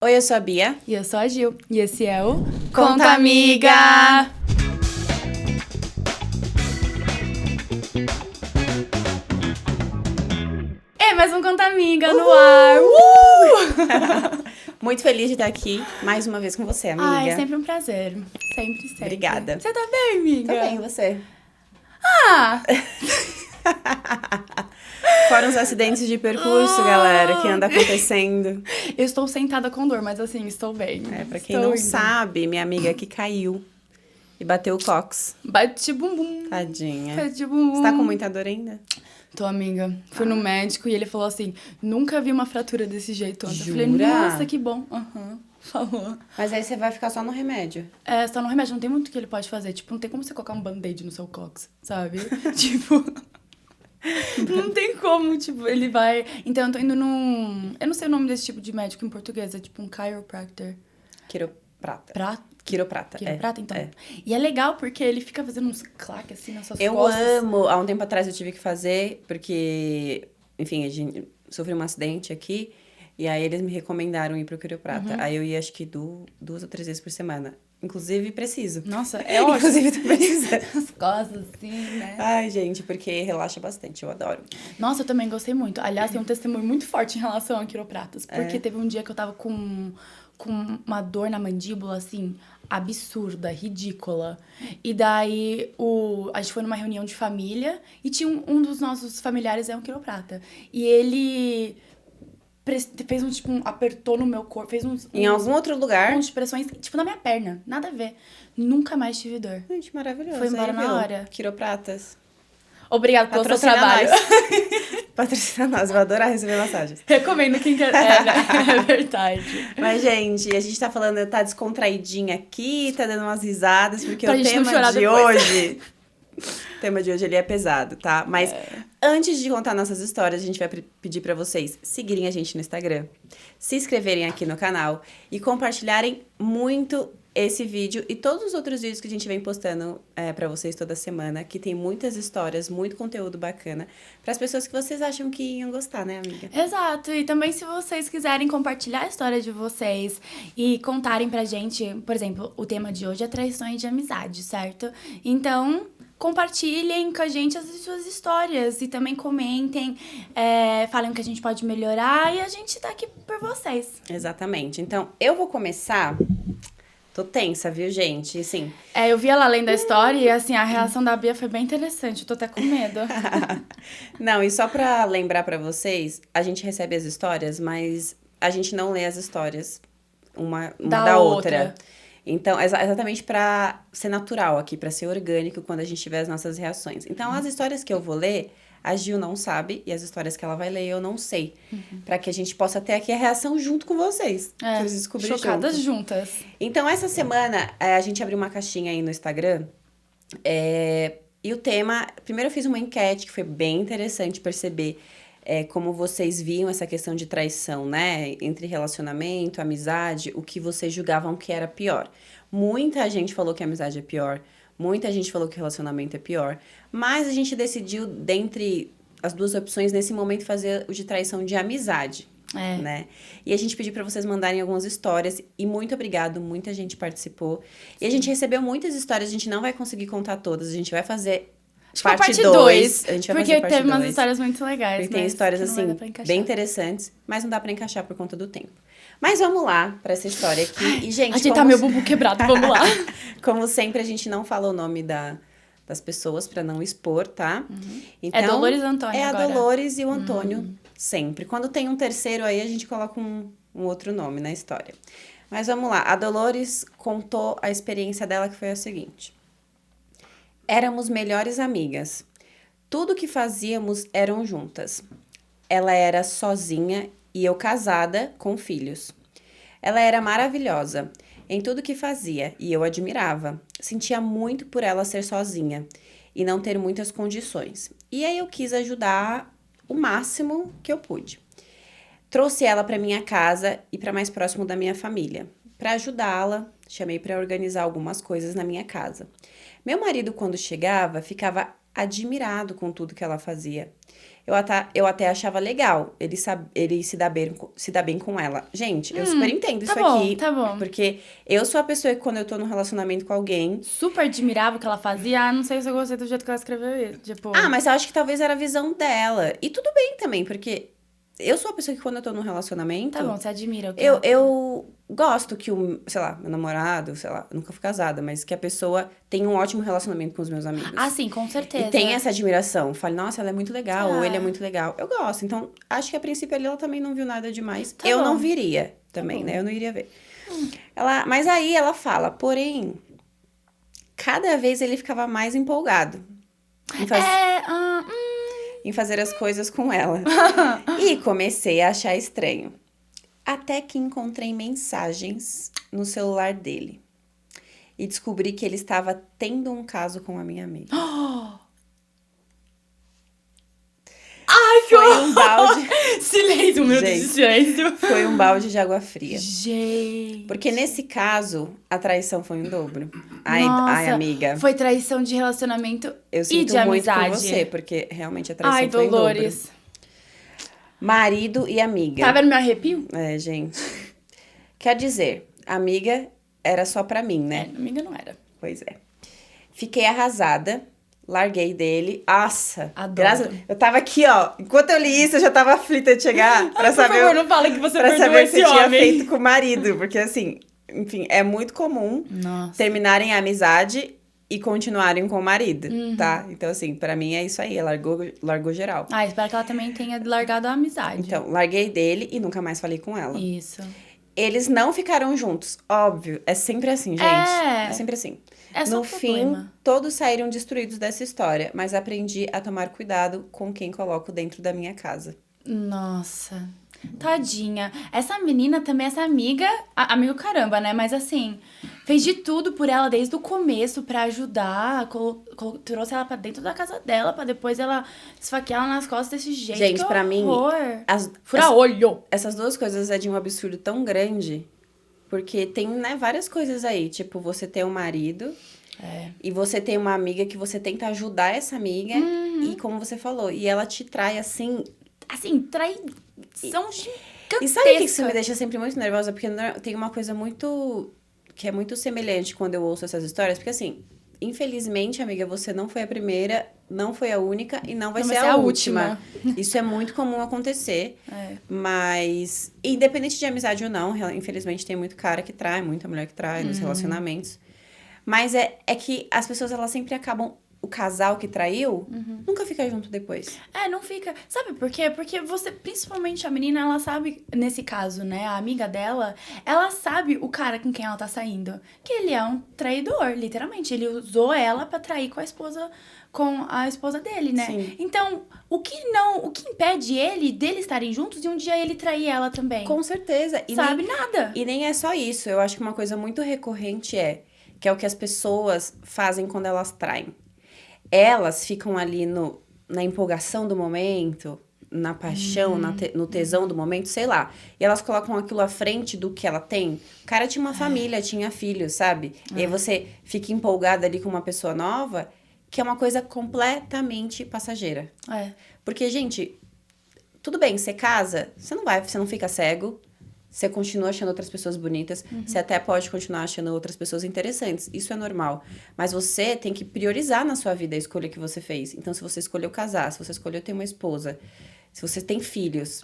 Oi, eu sou a Bia. E eu sou a Gil. E esse é o Conta Amiga! É mais um Conta Amiga no ar! Muito feliz de estar aqui mais uma vez com você, amiga. Ah, é sempre um prazer. Sempre, sempre. Obrigada. Você tá bem, amiga? Tô bem, e você? Ah! Fora uns acidentes de percurso, galera, que anda acontecendo. Eu estou sentada com dor, mas assim, estou bem. Pra quem Estou não indo. sabe, minha amiga aqui caiu e bateu o cox. Bate bumbum. Tadinha. Bate bumbum. Você tá com muita dor ainda? Tô, amiga. Fui no médico e ele falou assim, nunca vi uma fratura desse jeito antes. Jura? Eu falei, nossa, que bom. Falou. Mas aí você vai ficar só no remédio. É, só no remédio, não tem muito que ele pode fazer. Tipo, não tem como você colocar um band-aid no seu cox, sabe? Tipo... Não tem como, tipo, ele vai... Então, eu tô indo num... Eu não sei o nome desse tipo de médico em português, é tipo um chiropractor. Quiroprata. Quiroprata, então. É. E é legal porque ele fica fazendo uns claques assim nas suas Eu costas. amo. Há um tempo atrás eu tive que fazer, porque, enfim, a gente sofreu um acidente aqui, e aí eles me recomendaram ir pro quiroprata. Aí eu ia, acho que 2 ou 3 vezes por semana. Inclusive, preciso. Nossa, é ótimo. Inclusive, tô precisando. As costas, assim, né? Ai, gente, porque relaxa bastante, eu adoro. Nossa, eu também gostei muito. Aliás, tem um testemunho muito forte em relação a quiropratas. Porque teve um dia que eu tava com uma dor na mandíbula, assim, absurda, ridícula. E daí, a gente foi numa reunião de família e tinha um dos nossos familiares é um quiroprata. E ele fez apertou no meu corpo, fez Em algum outro lugar. de pressões, tipo, na minha perna. Nada a ver. Nunca mais tive dor. Gente, maravilhoso. Foi embora aí, na viu? hora. Quiropratas. Obrigada pelo seu Patrocina trabalho. nós. Patrocina nós, vou adorar receber massagens. Recomendo quem quer. É verdade. Mas, gente, a gente tá falando, tá descontraidinha aqui, tá dando umas risadas, porque Pra o gente não tema chorar de depois. hoje... O tema de hoje, ele é pesado, tá? Mas antes de contar nossas histórias, a gente vai pedir pra vocês seguirem a gente no Instagram, se inscreverem aqui no canal e compartilharem muito esse vídeo e todos os outros vídeos que a gente vem postando pra vocês toda semana, que tem muitas histórias, muito conteúdo bacana, pras pessoas que vocês acham que iam gostar, né, amiga? Exato. E também se vocês quiserem compartilhar a história de vocês e contarem pra gente, por exemplo, o tema de hoje é traições de amizade, certo? Então... compartilhem com a gente as suas histórias e também comentem, falem o que a gente pode melhorar e a gente tá aqui por vocês. Exatamente. Então, eu vou começar... Tô tensa, viu, gente? Assim... Eu vi ela lendo a história e, assim, a reação da Bia foi bem interessante. Eu tô até com medo. Não, e só pra lembrar pra vocês, a gente recebe as histórias, mas a gente não lê as histórias uma da outra. Então, exatamente pra ser natural aqui, pra ser orgânico quando a gente tiver as nossas reações. Então, as histórias que eu vou ler, a Gil não sabe, e as histórias que ela vai ler, eu não sei. Pra que a gente possa ter aqui a reação junto com vocês. Pra vocês descobrirem chocadas juntos. juntas. Então, essa semana, a gente abriu uma caixinha aí no Instagram. E o tema... Primeiro, eu fiz uma enquete que foi bem interessante perceber como vocês viam essa questão de traição, né? Entre relacionamento, amizade, o que vocês julgavam que era pior. Muita gente falou que a amizade é pior. Muita gente falou que o relacionamento é pior. Mas a gente decidiu, dentre as duas opções, nesse momento, fazer o de traição de amizade. Né? E a gente pediu pra vocês mandarem algumas histórias. E muito obrigado, muita gente participou. E a gente recebeu muitas histórias, a gente não vai conseguir contar todas. A gente vai fazer parte 2. A gente vai porque fazer parte teve umas 2. histórias muito legais. Porque tem histórias, assim, bem interessantes. Mas não dá pra encaixar por conta do tempo. Mas vamos lá pra essa história aqui. E, gente, ajeitar meu bumbum quebrado, vamos lá. Como sempre, a gente não fala o nome das pessoas pra não expor, tá? Então, É Dolores e Antônio agora. É a Dolores e o Antônio, sempre. Quando tem um terceiro aí, a gente coloca um outro nome na história. Mas vamos lá. A Dolores contou a experiência dela, que foi a seguinte. Éramos melhores amigas. Tudo que fazíamos eram juntas. Ela era sozinha e eu casada com filhos. Ela era maravilhosa em tudo que fazia e eu admirava. Sentia muito por ela ser sozinha e não ter muitas condições. E aí eu quis ajudar o máximo que eu pude. Trouxe ela para minha casa e para mais próximo da minha família. Para ajudá-la, chamei para organizar algumas coisas na minha casa. Meu marido, quando chegava, ficava admirado com tudo que ela fazia. Eu até achava legal ele se dar bem com ela. Gente, eu super entendo tá isso bom, aqui. tá bom. Porque eu sou a pessoa que quando eu tô num relacionamento com alguém... Super admirável o que ela fazia. Ah, não sei se eu gostei do jeito que ela escreveu isso. Tipo... Ah, mas eu acho que talvez era a visão dela. E tudo bem também, porque eu sou a pessoa que quando eu tô num relacionamento... Tá bom, você admira o que Eu gosto que sei lá, meu namorado, sei lá, eu nunca fui casada, mas que a pessoa tenha um ótimo relacionamento com os meus amigos. Ah, sim, com certeza. E tem essa admiração. Fale, nossa, ela é muito legal, ou ele é Ah. muito legal. Eu gosto. Então, acho que a princípio ali ela também não viu nada demais. Tá Eu bom. não viria também, né? Eu não iria ver. Mas aí ela fala, porém, cada vez ele ficava mais empolgado em fazer as coisas com ela. E comecei a achar estranho. Até que encontrei mensagens no celular dele. E descobri que ele estava tendo um caso com a minha amiga. Ai, que Foi um balde... Silêncio, um minuto de Gente, silêncio. Foi um balde de água fria. Gente. Porque nesse caso, a traição foi em dobro. Nossa, Ai, amiga. foi traição de relacionamento Eu e sinto de muito amizade. por você, porque realmente a traição Ai, foi em dobro. Dolores. Marido e amiga. Tá vendo meu arrepio? É, gente. Quer dizer, amiga era só pra mim, né? É, amiga não era. Pois é. Fiquei arrasada. Larguei dele. Nossa. Adoro. Eu tava aqui, ó. Enquanto eu li isso, eu já tava aflita de chegar pra saber... Por favor, não fala que você pra perdoou saber se esse tinha homem. feito com o marido. Porque, assim, enfim, é muito comum Nossa. terminarem a amizade e continuarem com o marido, tá? Então, assim, pra mim é isso aí. Largou geral. Ah, espero que ela também tenha largado a amizade. Então, larguei dele e nunca mais falei com ela. Isso. Eles não ficaram juntos, óbvio. É sempre assim, gente. É sempre assim. É só No problema. fim, todos saíram destruídos dessa história, mas aprendi a tomar cuidado com quem coloco dentro da minha casa. Nossa. Tadinha. Essa menina também, essa amiga... Amigo caramba, né? Mas assim, fez de tudo por ela desde o começo pra ajudar. Trouxe ela pra dentro da casa dela pra depois ela esfaquear ela nas costas desse jeito. Gente, que pra mim... horror. Fura olho. Essas duas coisas é de um absurdo tão grande... Porque tem, né, várias coisas aí. Tipo, você tem um marido... E você tem uma amiga que você tenta ajudar essa amiga. E como você falou, e ela te trai assim... Assim, traição gigantesca. E sabe o que isso me deixa sempre muito nervosa? Porque tem uma coisa muito... Que é muito semelhante quando eu ouço essas histórias. Porque assim, infelizmente, amiga, você não foi a primeira, não foi a única e não vai ser a última. Isso é muito comum acontecer. Mas, independente de amizade ou não, infelizmente tem muito cara que trai, muita mulher que trai nos relacionamentos. Mas é que as pessoas, elas sempre acabam... O casal que traiu, nunca fica junto depois. Não fica. Sabe por quê? Porque você, principalmente a menina, ela sabe, nesse caso, né, a amiga dela, ela sabe o cara com quem ela tá saindo. Que ele é um traidor, literalmente. Ele usou ela pra trair com a esposa dele, né? Sim. Então, o que impede dele estarem juntos e um dia ele trair ela também? Com certeza. E sabe nada. E nem é só isso. Eu acho que uma coisa muito recorrente que é o que as pessoas fazem quando elas traem. Elas ficam ali na empolgação do momento, na paixão, no tesão do momento, sei lá. E elas colocam aquilo à frente do que ela tem. O cara tinha uma família, tinha filhos, sabe? E aí você fica empolgada ali com uma pessoa nova, que é uma coisa completamente passageira. Porque, gente, tudo bem, você casa, você não fica cego. Você continua achando outras pessoas bonitas. Você até pode continuar achando outras pessoas interessantes. Isso é normal. Mas você tem que priorizar na sua vida a escolha que você fez. Então, se você escolheu casar, se você escolheu ter uma esposa, se você tem filhos,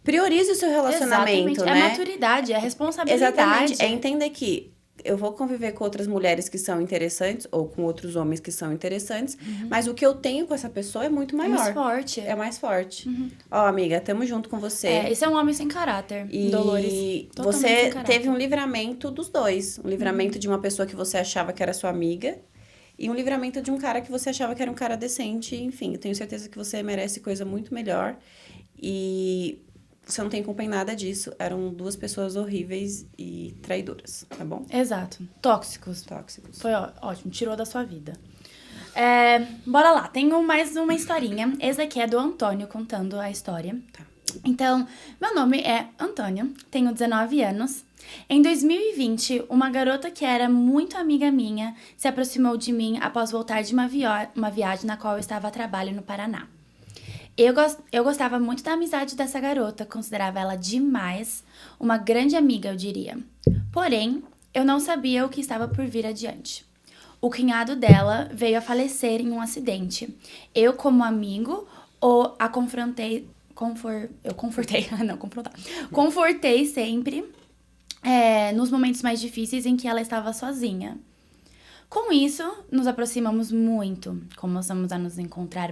priorize o seu relacionamento, Exatamente. né? É maturidade, é responsabilidade. Exatamente. É entender que eu vou conviver com outras mulheres que são interessantes ou com outros homens que são interessantes, mas o que eu tenho com essa pessoa é muito maior. É mais forte. É mais forte. Ó, amiga, tamo junto com você. Esse é um homem sem caráter, E Dolores. Totalmente sem você caráter. teve um livramento dos dois. Um livramento de uma pessoa que você achava que era sua amiga e um livramento de um cara que você achava que era um cara decente. Enfim, eu tenho certeza que você merece coisa muito melhor. E você não tem culpa em nada disso. Eram duas pessoas horríveis e traidoras, tá bom? Exato. Tóxicos. Tóxicos. Ótimo, tirou da sua vida. Bora lá, tenho mais uma historinha. Essa aqui é do Antônio contando a história. Tá. Então, meu nome é Antônia, tenho 19 anos. Em 2020, uma garota que era muito amiga minha se aproximou de mim após voltar de uma viagem na qual eu estava a trabalho no Paraná. Eu gostava muito da amizade dessa garota, considerava ela demais, uma grande amiga, eu diria. Porém, eu não sabia o que estava por vir adiante. O cunhado dela veio a falecer em um acidente. Eu, como amigo, a confrontei. Eu confortei. Não, confrontar. Confortei sempre nos momentos mais difíceis em que ela estava sozinha. Com isso, nos aproximamos muito. Começamos a nos encontrar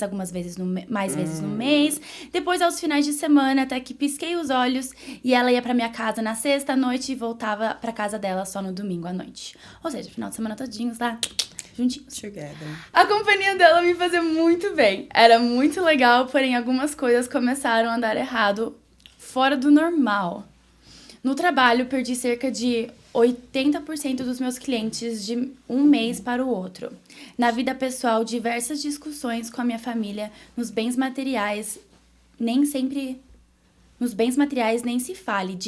algumas vezes mais vezes no mês. Depois, aos finais de semana, até que pisquei os olhos e ela ia pra minha casa na sexta à noite e voltava pra casa dela só no domingo à noite. Ou seja, final de semana todinhos lá, juntinhos. Together. A companhia dela me fazia muito bem. Era muito legal, porém algumas coisas começaram a dar errado, fora do normal. No trabalho, perdi cerca de 80% dos meus clientes de um mês para o outro. Na vida pessoal, diversas discussões com a minha família nos bens materiais, nem se fale.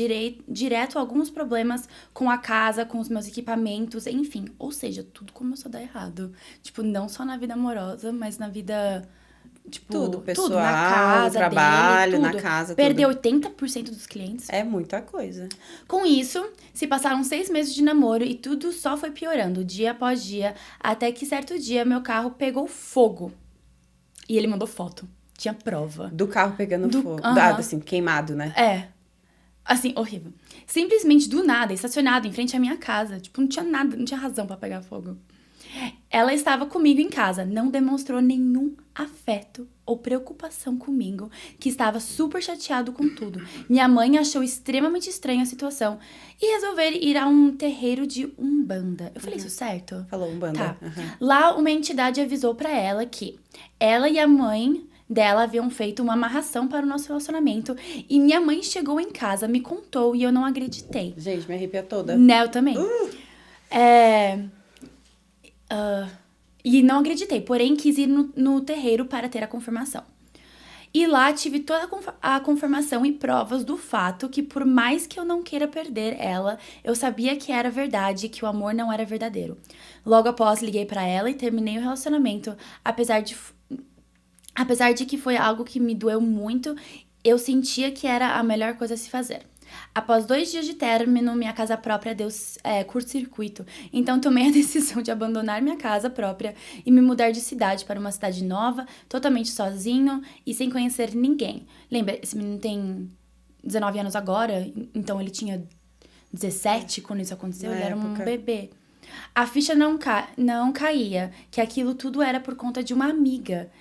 Direto alguns problemas com a casa, com os meus equipamentos, enfim. Ou seja, tudo começou a dar errado. Tipo, não só na vida amorosa, mas na vida... Tipo, Tudo, pessoal, tudo, na casa trabalho, dele, na tudo. casa, Perdeu tudo. 80% dos clientes. É muita coisa. Com isso, se passaram 6 meses de namoro e tudo só foi piorando, dia após dia, até que certo dia meu carro pegou fogo. E ele mandou foto. Tinha prova. Do carro pegando fogo. Assim, queimado, né? É. Assim, horrível. Simplesmente do nada, estacionado em frente à minha casa. Tipo, não tinha nada, não tinha razão pra pegar fogo. Ela estava comigo em casa, não demonstrou nenhum afeto ou preocupação comigo, que estava super chateado com tudo. Minha mãe achou extremamente estranha a situação e resolveu ir a um terreiro de Umbanda. Eu falei isso certo? Falou Umbanda. Tá. Lá, uma entidade avisou pra ela que ela e a mãe dela haviam feito uma amarração para o nosso relacionamento e minha mãe chegou em casa, me contou e eu não acreditei. Gente, me arrepia toda. Né, eu também. E não acreditei, porém quis ir no terreiro para ter a confirmação. E lá tive toda a confirmação e provas do fato que, por mais que eu não queira perder ela, eu sabia que era verdade e que o amor não era verdadeiro. Logo após, liguei para ela e terminei o relacionamento, apesar de que foi algo que me doeu muito, eu sentia que era a melhor coisa a se fazer. Após 2 dias de término, minha casa própria deu curto-circuito. Então, tomei a decisão de abandonar minha casa própria e me mudar de cidade para uma cidade nova, totalmente sozinho e sem conhecer ninguém. Lembra, esse menino tem 19 anos agora, então ele tinha 17 quando isso aconteceu, ele era um bebê. A ficha não caía, que aquilo tudo era por conta de uma amiga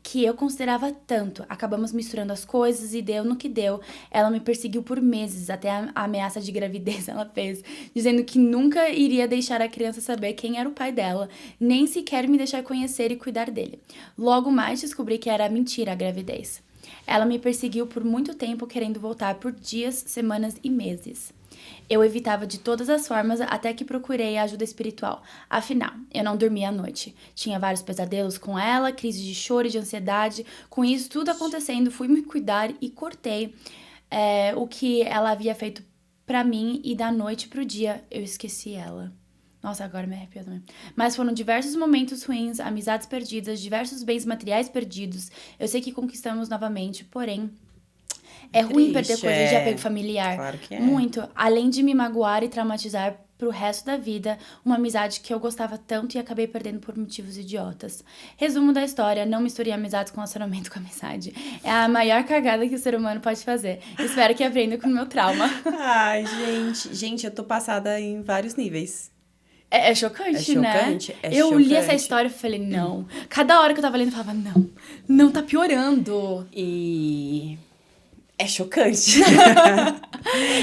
que eu considerava tanto. Acabamos misturando as coisas e deu no que deu. Ela me perseguiu por meses, até a ameaça de gravidez ela fez, dizendo que nunca iria deixar a criança saber quem era o pai dela, nem sequer me deixar conhecer e cuidar dele. Logo mais descobri que era mentira a gravidez. Ela me perseguiu por muito tempo, querendo voltar por dias, semanas e meses. Eu evitava de todas as formas até que procurei ajuda espiritual. Afinal, eu não dormia à noite. Tinha vários pesadelos com ela, crise de choro e de ansiedade. Com isso tudo acontecendo, fui me cuidar e cortei o que ela havia feito pra mim e da noite pro dia eu esqueci ela. Nossa, agora me arrepio também. Mas foram diversos momentos ruins, amizades perdidas, diversos bens materiais perdidos. Eu sei que conquistamos novamente, porém... É ruim perder coisas de apego familiar. Claro que é. Muito. Além de me magoar e traumatizar pro resto da vida, uma amizade que eu gostava tanto e acabei perdendo por motivos idiotas. Resumo da história, não misture amizades com relacionamento com amizade. É a maior cagada que o ser humano pode fazer. Espero que aprenda com o meu trauma. Ai, gente. Gente, eu tô passada em vários níveis. É chocante, né? Eu li essa história e falei, não. Cada hora que eu tava lendo, eu falava, não tá piorando. E... é chocante.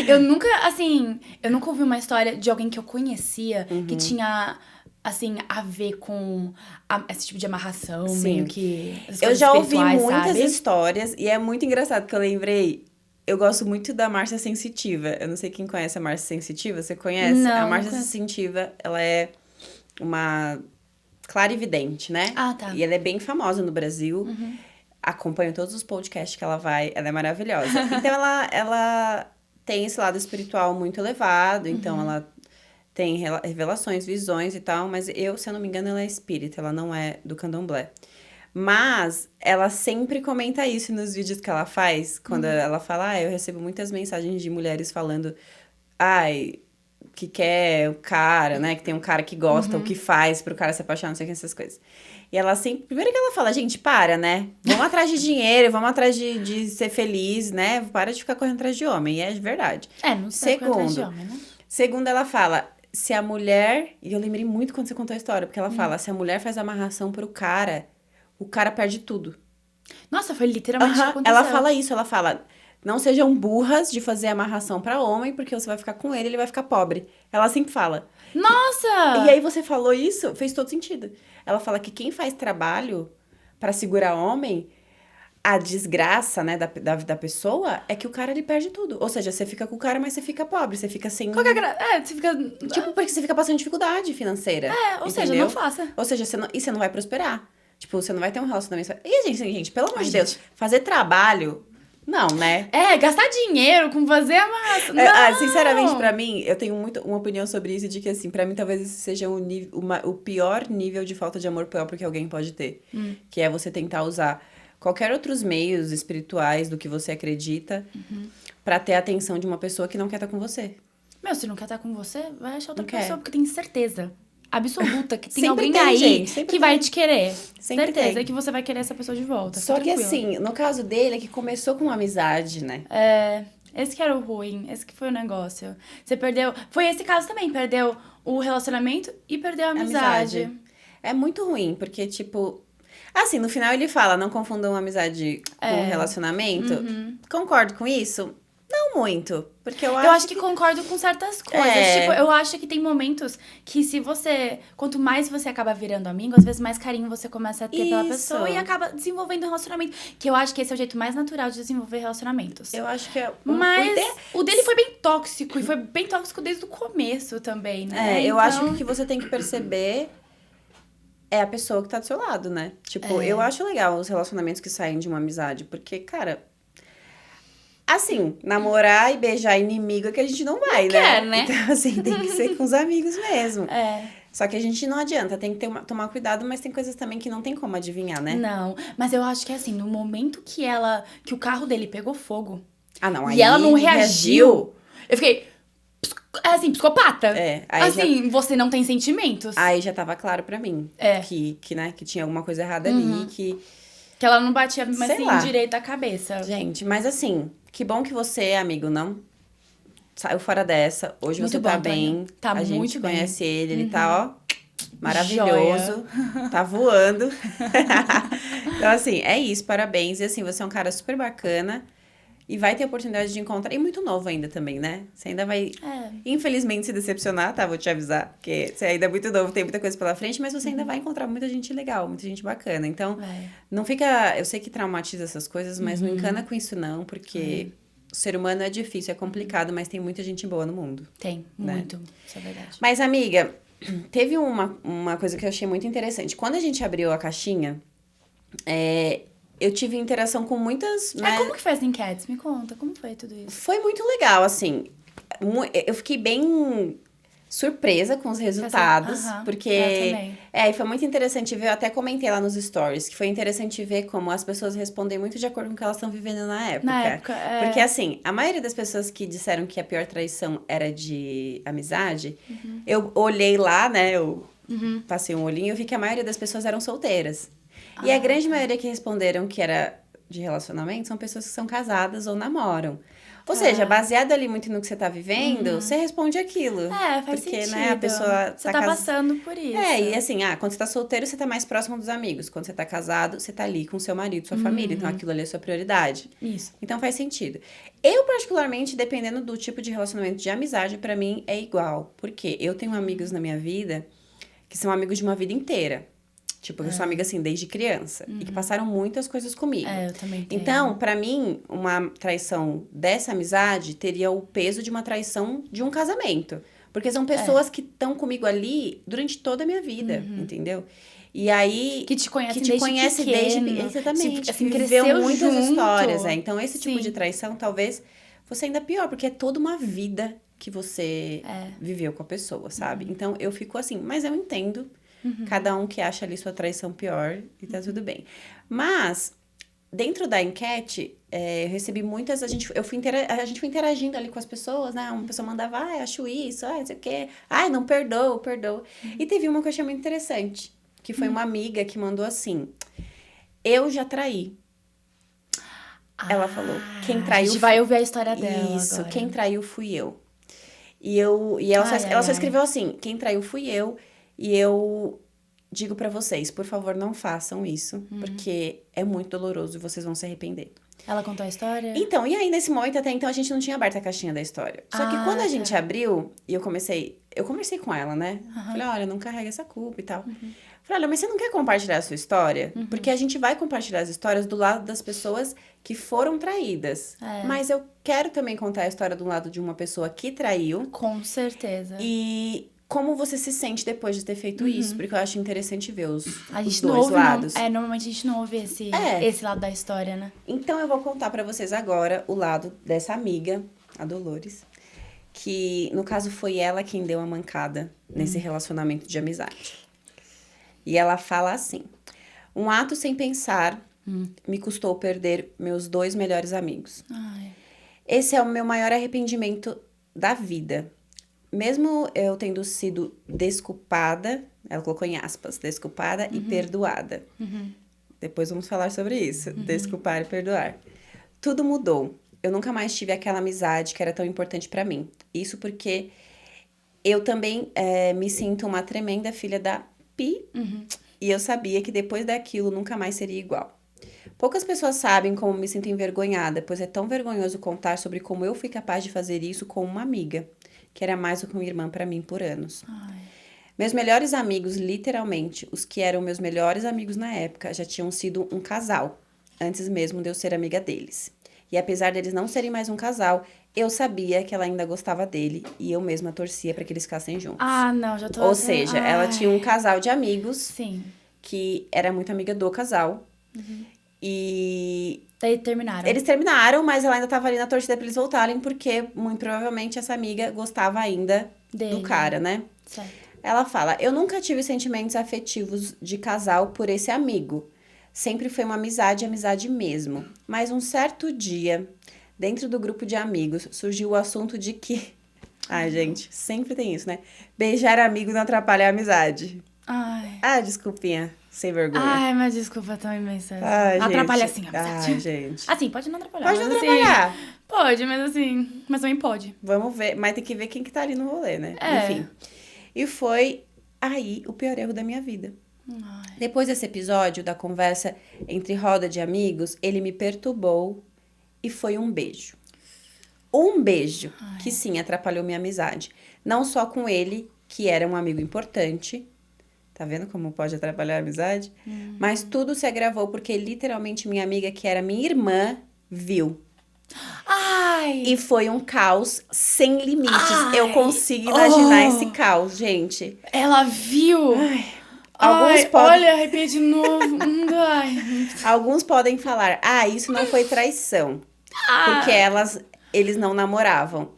Eu nunca ouvi uma história de alguém que eu conhecia que tinha, assim, a ver com esse tipo de amarração, Sim. meio que... Eu já ouvi muitas sabe? histórias e é muito engraçado que eu lembrei... Eu gosto muito da Márcia Sensitiva. Eu não sei quem conhece a Márcia Sensitiva. Você conhece? Não, A Márcia não conheço. Sensitiva, ela é uma clarividente, né? Ah, tá. E ela é bem famosa no Brasil. acompanho todos os podcasts que ela vai, ela é maravilhosa. Então, ela tem esse lado espiritual muito elevado, então ela tem revelações, visões e tal, mas eu, se eu não me engano, ela é espírita, ela não é do candomblé. Mas ela sempre comenta isso nos vídeos que ela faz, quando ela fala, eu recebo muitas mensagens de mulheres falando, que quer o cara, né, que tem um cara que gosta, o que faz pro cara se apaixonar, não sei o que, essas coisas. E ela sempre, primeiro que ela fala, gente, para, né, vamos atrás de dinheiro, vamos atrás de ser feliz, né, para de ficar correndo atrás de homem, e é verdade. Não sei atrás de homem, né? Segundo, ela fala, se a mulher, e eu lembrei muito quando você contou a história, porque ela fala, se a mulher faz amarração pro cara, o cara perde tudo. Nossa, foi literalmente o que aconteceu. Ela fala isso, ela fala, não sejam burras de fazer amarração pra homem, porque você vai ficar com ele vai ficar pobre. Ela sempre fala. Nossa! E aí você falou isso, fez todo sentido. Ela fala que quem faz trabalho pra segurar homem, a desgraça, né, da pessoa é que o cara, ele perde tudo. Ou seja, você fica com o cara, mas você fica pobre, você fica sem... você fica... Tipo, porque você fica passando dificuldade financeira. Ou seja, não faça. Ou seja, você não vai prosperar. Tipo, você não vai ter um relacionamento... E, gente, pelo amor de Deus, fazer trabalho... Não, né? Gastar dinheiro com fazer amarração. Sinceramente, pra mim, eu tenho muito uma opinião sobre isso, de que, assim, pra mim, talvez esse seja o pior nível de falta de amor próprio que alguém pode ter. Que é você tentar usar qualquer outros meios espirituais do que você acredita pra ter a atenção de uma pessoa que não quer estar com você. Se não quer estar com você, vai achar outra Não pessoa, quer. porque tem certeza absoluta que tem Sempre alguém tem, aí gente, que vai te querer. Sempre Certeza tem. que você vai querer essa pessoa de volta. Só fica que, tranquila. assim, no caso dele, é que começou com uma amizade, né? Esse que era o ruim, esse que foi o negócio. Você perdeu... Foi esse caso também, perdeu o relacionamento e perdeu a amizade. É muito ruim, porque, tipo... Assim, no final ele fala, não confundam amizade com relacionamento. Concordo com isso? Não muito, porque eu acho que concordo com certas coisas. Tipo, eu acho que tem momentos que se você... Quanto mais você acaba virando amigo, às vezes mais carinho você começa a ter pela pessoa e acaba desenvolvendo um relacionamento. Que eu acho que esse é o jeito mais natural de desenvolver relacionamentos. Eu acho que é... Mas o dele foi bem tóxico. E foi bem tóxico desde o começo também, né? Eu acho que o que você tem que perceber é a pessoa que tá do seu lado, né? Tipo, eu acho legal os relacionamentos que saem de uma amizade. Porque, cara... Assim, namorar e beijar inimigo é que a gente não vai, não quer, né? Então, assim, tem que ser com os amigos mesmo. Só que a gente não adianta, tem que tomar cuidado, mas tem coisas também que não tem como adivinhar, né? Não, mas eu acho que assim, no momento que o carro dele pegou fogo... não, aí e ela não reagiu. Eu fiquei... Assim, psicopata. Assim, você não tem sentimentos. Aí já tava claro pra mim. Que tinha alguma coisa errada ali, que ela não batia, mas assim, direito a cabeça. Gente, mas assim, que bom que você, amigo, não saiu fora dessa. Hoje muito você tá bem. Tá a muito gente bem. Conhece ele tá, ó, maravilhoso. Tá voando. Então, assim, é isso, parabéns. E assim, você é um cara super bacana. E vai ter a oportunidade de encontrar... E muito novo ainda também, né? Você ainda vai, infelizmente, se decepcionar, tá? Vou te avisar. Porque você ainda é muito novo, tem muita coisa pela frente. Mas você ainda vai encontrar muita gente legal, muita gente bacana. Então, não fica... Eu sei que traumatiza essas coisas, mas não encana com isso, não. Porque o ser humano é difícil, é complicado. Mas tem muita gente boa no mundo. Tem, né? muito. Isso é verdade. Mas, amiga, teve uma coisa que eu achei muito interessante. Quando a gente abriu a caixinha... eu tive interação com muitas... Né? Como que foi as enquetes? Me conta, como foi tudo isso? Foi muito legal, assim. Eu fiquei bem surpresa com os resultados. Porque... Eu também. E foi muito interessante ver, eu até comentei lá nos stories, que foi interessante ver como as pessoas respondem muito de acordo com o que elas estão vivendo na época. Porque, assim, a maioria das pessoas que disseram que a pior traição era de amizade, eu olhei lá, né, eu passei um olhinho e vi que a maioria das pessoas eram solteiras. E a grande maioria que responderam que era de relacionamento são pessoas que são casadas ou namoram. Ou seja, baseado ali muito no que você tá vivendo, você responde aquilo. Faz porque, sentido. Né, a pessoa você tá passando por isso. E assim, quando você tá solteiro, você tá mais próximo dos amigos. Quando você tá casado, você tá ali com seu marido, sua família. Então, aquilo ali é sua prioridade. Isso. Então, faz sentido. Eu, particularmente, dependendo do tipo de relacionamento de amizade, pra mim, é igual. Porque eu tenho amigos na minha vida que são amigos de uma vida inteira. Tipo, eu sou amiga, assim, desde criança. E que passaram muitas coisas comigo. Eu também tenho. Então, pra mim, uma traição dessa amizade teria o peso de uma traição de um casamento. Porque são pessoas que estão comigo ali durante toda a minha vida, entendeu? E aí... Que te conhece desde pequeno. exatamente. Assim, que cresceu viveu muitas junto. histórias. Então, esse tipo Sim. de traição, talvez, fosse ainda pior. Porque é toda uma vida que você viveu com a pessoa, sabe? Então, eu fico assim... Mas eu entendo. Cada um que acha ali sua traição pior. E tá tudo bem. Mas... Dentro da enquete, eu recebi muitas... A gente foi interagindo ali com as pessoas, né? Uma pessoa mandava, acho isso, não sei o quê. Não perdoo. E teve uma que eu achei muito interessante. Que foi uma amiga que mandou assim... Eu já traí. Ela falou, quem traiu... A gente vai ouvir a história dela Isso, agora. quem traiu fui eu. E ela só escreveu assim, quem traiu fui eu. E eu... Digo pra vocês, por favor, não façam isso, porque é muito doloroso e vocês vão se arrepender. Ela contou a história? Então, e aí nesse momento, até então, a gente não tinha aberto a caixinha da história. Só que quando a gente abriu, e eu conversei com ela, né? Falei, olha, não carrega essa culpa e tal. Falei, olha, mas você não quer compartilhar a sua história? Porque a gente vai compartilhar as histórias do lado das pessoas que foram traídas. Mas eu quero também contar a história do lado de uma pessoa que traiu. Com certeza. E... Como você se sente depois de ter feito isso? Porque eu acho interessante ver os dois ouve, lados. Normalmente a gente não ouve esse lado da história, né? Então, eu vou contar pra vocês agora o lado dessa amiga, a Dolores. Que, no caso, foi ela quem deu a mancada nesse relacionamento de amizade. E ela fala assim... Um ato sem pensar me custou perder meus 2 melhores amigos. Ai. Esse é o meu maior arrependimento da vida. Mesmo eu tendo sido desculpada, ela colocou em aspas, desculpada e perdoada. Depois vamos falar sobre isso, desculpar e perdoar. Tudo mudou. Eu nunca mais tive aquela amizade que era tão importante pra mim. Isso porque eu também me sinto uma tremenda filha da Pi. E eu sabia que depois daquilo nunca mais seria igual. Poucas pessoas sabem como me sinto envergonhada, pois é tão vergonhoso contar sobre como eu fui capaz de fazer isso com uma amiga, que era mais do que uma irmã pra mim por anos. Ai. Meus melhores amigos, literalmente, os que eram meus melhores amigos na época, já tinham sido um casal, antes mesmo de eu ser amiga deles. E apesar deles não serem mais um casal, eu sabia que ela ainda gostava dele e eu mesma torcia pra que eles ficassem juntos. Não, já tô... Ou seja, ela tinha um casal de amigos, Sim. que era muito amiga do casal. E... Daí terminaram. Eles terminaram, mas ela ainda tava ali na torcida pra eles voltarem, porque muito provavelmente essa amiga gostava ainda do cara, né? Certo. Ela fala, eu nunca tive sentimentos afetivos de casal por esse amigo. Sempre foi uma amizade mesmo. Mas um certo dia, dentro do grupo de amigos, surgiu o assunto de que... Ai, gente, sempre tem isso, né? Beijar amigo não atrapalha a amizade. Desculpinha. Sem vergonha. Mas desculpa tão imensa. Gente. Atrapalha sim, amizade. Gente. Assim, pode não atrapalhar. Pode não atrapalhar. Assim, pode, mas assim... Mas também pode. Vamos ver. Mas tem que ver quem que tá ali no rolê, né? É. Enfim. E foi aí o pior erro da minha vida. Ai. Depois desse episódio, da conversa entre roda de amigos, ele me perturbou e foi um beijo. Um beijo que sim, atrapalhou minha amizade. Não só com ele, que era um amigo importante... Tá vendo como pode atrapalhar a amizade? Mas tudo se agravou porque literalmente minha amiga, que era minha irmã, viu. Ai! E foi um caos sem limites. Eu consigo imaginar esse caos, gente. Ela viu! Alguns podem... Olha, arrepiei de novo. Alguns podem falar, isso não foi traição. Porque eles não namoravam.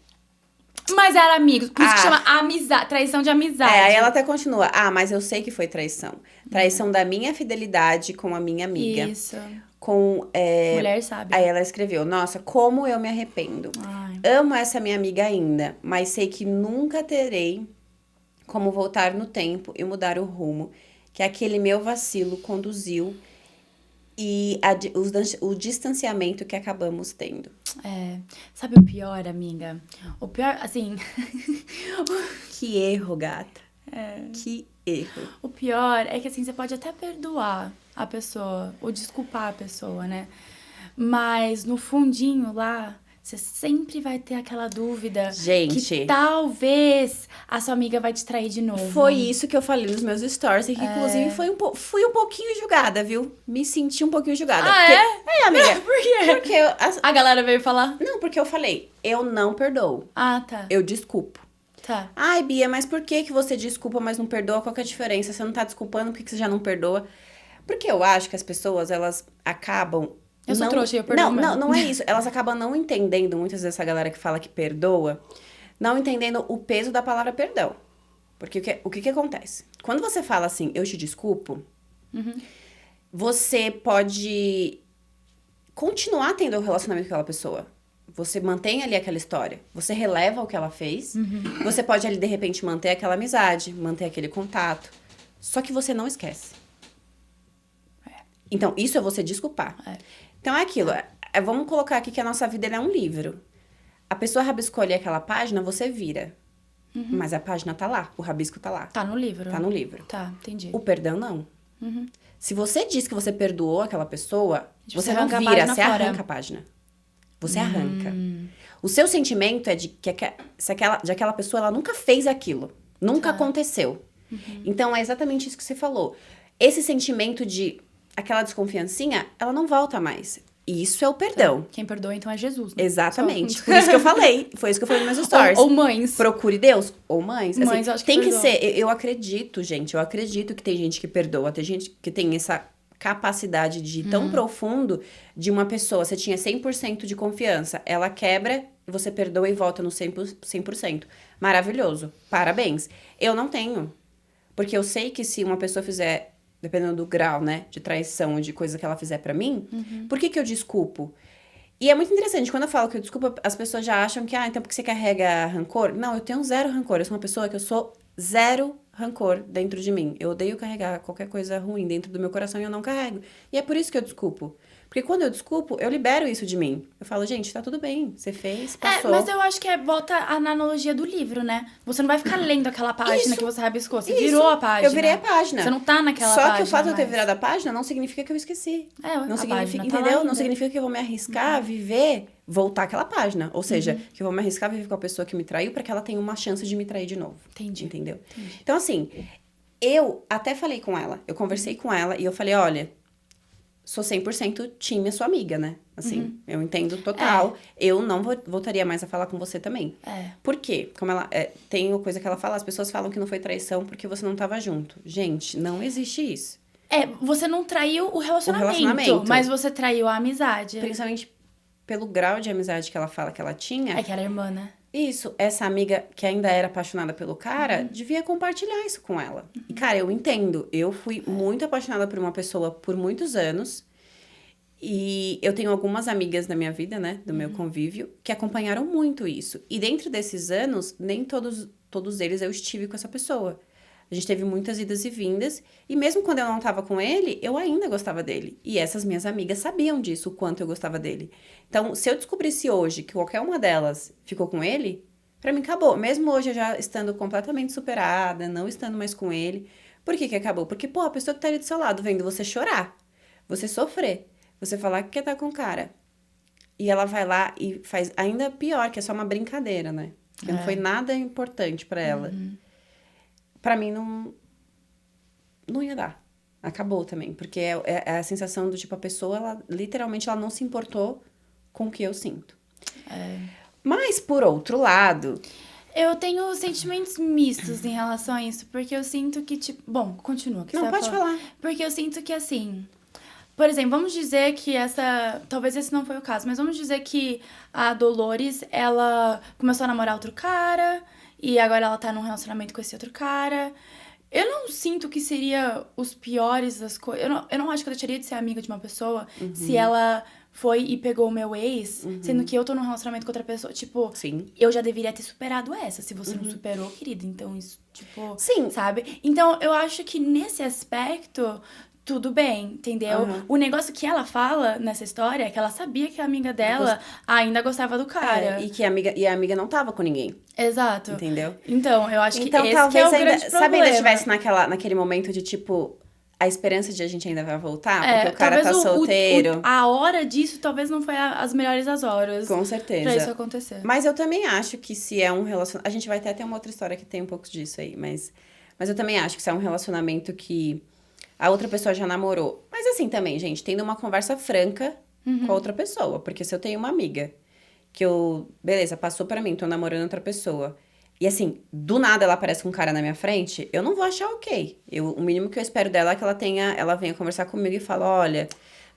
Mas era amigos, por isso que chama amizade, traição de amizade. Aí ela até continua, mas eu sei que foi traição. Traição da minha fidelidade com a minha amiga. Isso. Com, Mulher sabe. Aí ela escreveu, nossa, como eu me arrependo. Amo essa minha amiga ainda, mas sei que nunca terei como voltar no tempo e mudar o rumo que aquele meu vacilo conduziu e o distanciamento que acabamos tendo. Sabe o pior, amiga? O pior, assim... Que erro, gata. Que erro. O pior é que, assim, você pode até perdoar a pessoa, ou desculpar a pessoa, né? Mas no fundinho lá, você sempre vai ter aquela dúvida. Gente. Que talvez a sua amiga vai te trair de novo. Foi isso que eu falei nos meus stories, e que inclusive fui um pouquinho julgada, viu? Me senti um pouquinho julgada. Amiga. Por quê? Porque a galera veio falar? Não, porque eu falei, eu não perdoo. Tá. Eu desculpo. Tá. Ai, Bia, mas por que você desculpa, mas não perdoa? Qual que é a diferença? Você não tá desculpando, por que você já não perdoa? Porque eu acho que as pessoas, elas acabam... Eu sou não, trouxa e eu perdoo não, mesmo. não é isso. Elas acabam não entendendo, muitas vezes, essa galera que fala que perdoa, não entendendo o peso da palavra perdão. Porque o que acontece? Quando você fala assim, eu te desculpo, você pode continuar tendo um relacionamento com aquela pessoa. Você mantém ali aquela história. Você releva o que ela fez. Você pode ali, de repente, manter aquela amizade, manter aquele contato. Só que você não esquece. Então, isso é você desculpar. Então, é aquilo. Vamos colocar aqui que a nossa vida é um livro. A pessoa rabiscou ali aquela página, você vira. Mas a página tá lá. O rabisco tá lá. Tá no livro. Tá no livro. Tá, entendi. O perdão, não. Se você diz que você perdoou aquela pessoa, Tipo, você você não arranca a vira, página você fora. arranca a página. Você arranca. O seu sentimento é de que aquela pessoa ela nunca fez aquilo. Nunca aconteceu. Então, é exatamente isso que você falou. Esse sentimento de aquela desconfiancinha, ela não volta mais. E isso é o perdão. Quem perdoa, então, é Jesus. Né? Exatamente. Só. Por isso que eu falei. Foi isso que eu falei nos meus stories. Ou mães. Procure Deus. Ou mães. Mães, Assim, eu acho que tem que perdoam. ser... Eu acredito, gente. Eu acredito que tem gente que perdoa. Tem gente que tem essa capacidade de ir tão profundo de uma pessoa. Você tinha 100% de confiança. Ela quebra, você perdoa e volta no 100%. Maravilhoso. Parabéns. Eu não tenho. Porque eu sei que se uma pessoa fizer... Dependendo do grau, né? De traição, de coisa que ela fizer pra mim. Por que eu desculpo? E é muito interessante. Quando eu falo que eu desculpo, as pessoas já acham que... então porque você carrega rancor? Não, eu tenho zero rancor. Eu sou uma pessoa que eu sou zero rancor dentro de mim. Eu odeio carregar qualquer coisa ruim dentro do meu coração e eu não carrego. E é por isso que eu desculpo. Porque quando eu desculpo, eu libero isso de mim. Eu falo, gente, tá tudo bem. Você fez, passou. Mas eu acho que volta a analogia do livro, né? Você não vai ficar lendo aquela página que você rabiscou. Você virou a página. Eu virei a página. Você não tá naquela Só página. Só que o fato de eu ter mais. virado a página não significa que eu esqueci. Não a significa, página tá lá entendeu? ainda. Não significa que eu vou me arriscar a viver, voltar àquela página. Ou seja, que eu vou me arriscar a viver com a pessoa que me traiu pra que ela tenha uma chance de me trair de novo. Entendi. Entendeu? Então, assim, eu até falei com ela. Eu conversei com ela e eu falei, olha... Sou 100% time sua amiga, né? Assim, eu entendo total. Eu não voltaria mais a falar com você também. Por quê? Como ela... tem uma coisa que ela fala, as pessoas falam que não foi traição porque você não tava junto. Gente, não existe isso. Você não traiu o relacionamento. Mas você traiu a amizade. Principalmente pelo grau de amizade que ela fala que ela tinha. Que ela é irmã, né? Isso, essa amiga que ainda era apaixonada pelo cara, devia compartilhar isso com ela. E, cara, eu entendo. Eu fui muito apaixonada por uma pessoa por muitos anos. E eu tenho algumas amigas na minha vida, né? Do meu convívio, que acompanharam muito isso. E dentro desses anos, nem todos eles eu estive com essa pessoa. A gente teve muitas idas e vindas. E mesmo quando eu não tava com ele, eu ainda gostava dele. E essas minhas amigas sabiam disso, o quanto eu gostava dele. Então, se eu descobrisse hoje que qualquer uma delas ficou com ele, pra mim acabou. Mesmo hoje eu já estando completamente superada, não estando mais com ele. Por que acabou? Porque, a pessoa que tá ali do seu lado vendo você chorar, você sofrer, você falar que quer estar com o cara. E ela vai lá e faz ainda pior, que é só uma brincadeira, né? Que não foi nada importante pra ela. Pra mim, não ia dar. Acabou também. Porque é a sensação do tipo, a pessoa, ela, literalmente, ela não se importou com o que eu sinto. Mas, por outro lado... Eu tenho sentimentos mistos em relação a isso. Porque eu sinto que, tipo... Bom, continua. Que não, pode falar. Porque eu sinto que, assim... Por exemplo, vamos dizer que talvez esse não foi o caso, mas vamos dizer que a Dolores, ela começou a namorar outro cara... E agora ela tá num relacionamento com esse outro cara. Eu não sinto que seria os piores das coisas. Eu não acho que eu deixaria de ser amiga de uma pessoa se ela foi e pegou o meu ex, sendo que eu tô num relacionamento com outra pessoa. Tipo, Sim. Eu já deveria ter superado essa. Se você não superou, querida. Então, isso, tipo... Sim. Sabe? Então, eu acho que nesse aspecto... Tudo bem, entendeu? O negócio que ela fala nessa história é que ela sabia que a amiga dela ainda gostava do cara. E a amiga não tava com ninguém. Exato. Entendeu? Então, eu acho que esse talvez que é o ainda, grande problema. sabe, ainda estivesse naquele momento de, tipo, a esperança de a gente ainda vai voltar? Porque o cara tá solteiro. A hora disso talvez não foi as melhores das horas. Com certeza. Pra isso acontecer. Mas eu também acho que se é um relacionamento... A gente vai até ter uma outra história que tem um pouco disso aí, mas eu também acho que se é um relacionamento que... A outra pessoa já namorou. Mas assim também, gente, tendo uma conversa franca com a outra pessoa. Porque se eu tenho uma amiga que beleza, passou pra mim, tô namorando outra pessoa. E assim, do nada ela aparece com um cara na minha frente, eu não vou achar ok. O mínimo que eu espero dela é que ela venha conversar comigo e fale, olha,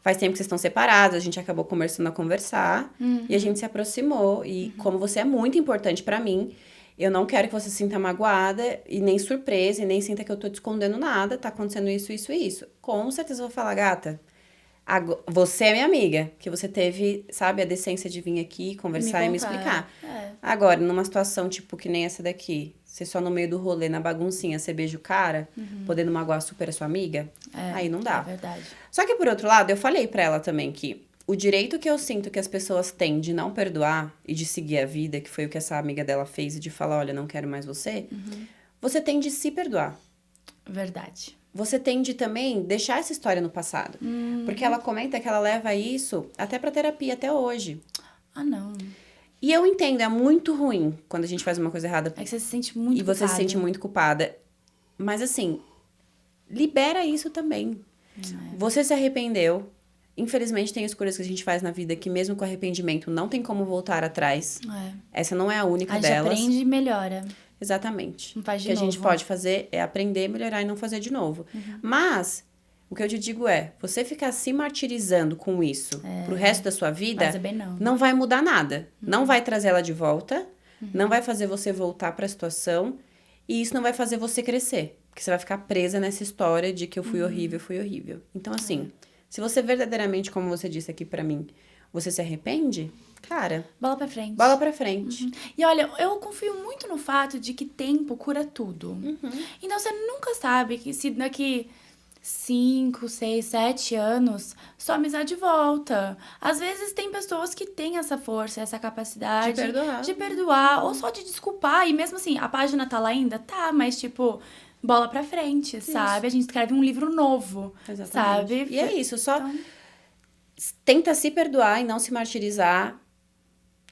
faz tempo que vocês estão separados, a gente acabou começando a conversar e a gente se aproximou. E como você é muito importante pra mim, eu não quero que você se sinta magoada e nem surpresa e nem sinta que eu tô te escondendo nada, tá acontecendo isso, isso e isso. Com certeza eu vou falar, gata, você é minha amiga, que você teve, sabe, a decência de vir aqui conversar e me explicar. Agora, numa situação tipo que nem essa daqui, você só no meio do rolê, na baguncinha, você beija o cara, podendo magoar super a sua amiga, aí não dá. É verdade. Só que, por outro lado, eu falei pra ela também que o direito que eu sinto que as pessoas têm de não perdoar e de seguir a vida, que foi o que essa amiga dela fez, e de falar, olha, não quero mais você, você tem de se perdoar. Verdade. Você tem de também deixar essa história no passado. Porque ela comenta que ela leva isso até pra terapia, até hoje. Ah, não. E eu entendo, é muito ruim quando a gente faz uma coisa errada. É que você se sente muito E você culpada. se sente muito culpada. Mas assim, libera isso também. Você se arrependeu. Infelizmente, tem escolhas que a gente faz na vida que mesmo com arrependimento não tem como voltar atrás. Essa não é a única A gente delas. aprende e melhora. Exatamente. Não faz de O que novo. a gente pode fazer é aprender, melhorar e não fazer de novo. Mas, o que eu te digo é, você ficar se martirizando com isso pro resto da sua vida, Mas é bem não. não vai mudar nada. Não vai trazer ela de volta, não vai fazer você voltar pra situação, e isso não vai fazer você crescer. Porque você vai ficar presa nessa história de que eu fui horrível, fui horrível. Então, assim, se você verdadeiramente, como você disse aqui pra mim, você se arrepende, cara, Bola pra frente. bola pra frente. E olha, eu confio muito no fato de que tempo cura tudo. Então você nunca sabe que se daqui 5, 6, 7 anos sua amizade volta. Às vezes tem pessoas que têm essa força, essa capacidade De perdoar. ou só de desculpar. E mesmo assim, a página tá lá ainda? Tá, mas tipo, bola pra frente, sabe? A gente escreve um livro novo, Exatamente. sabe? E é isso, só tenta se perdoar e não se martirizar.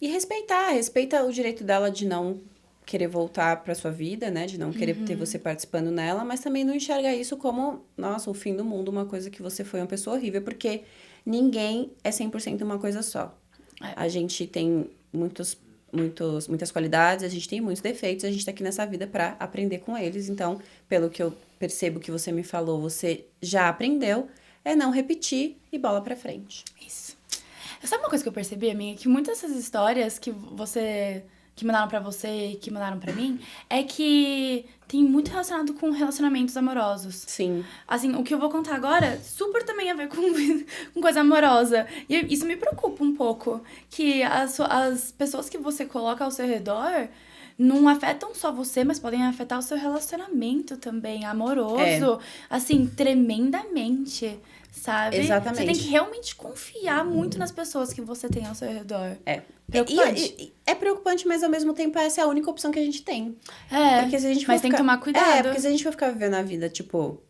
E respeita o direito dela de não querer voltar pra sua vida, né? De não querer ter você participando nela, mas também não enxerga isso como, nossa, o fim do mundo, uma coisa que você foi uma pessoa horrível, porque ninguém é 100% uma coisa só. A gente tem muitas qualidades, a gente tem muitos defeitos, a gente tá aqui nessa vida pra aprender com eles. Então, pelo que eu percebo que você me falou, você já aprendeu, é não repetir e bola pra frente. Isso. Sabe uma coisa que eu percebi, amiga? Que muitas dessas histórias que mandaram pra você e que mandaram pra mim, é que tem muito relacionado com relacionamentos amorosos. Sim. Assim, o que eu vou contar agora, super também a ver com coisa amorosa. E isso me preocupa um pouco. Que as pessoas que você coloca ao seu redor não afetam só você, mas podem afetar o seu relacionamento também, amoroso. Assim, tremendamente, sabe? Exatamente. Você tem que realmente confiar muito nas pessoas que você tem ao seu redor. Preocupante. É preocupante, mas ao mesmo tempo essa é a única opção que a gente tem. Porque se a gente mas tem que tomar cuidado. Porque se a gente for ficar vivendo a vida, tipo,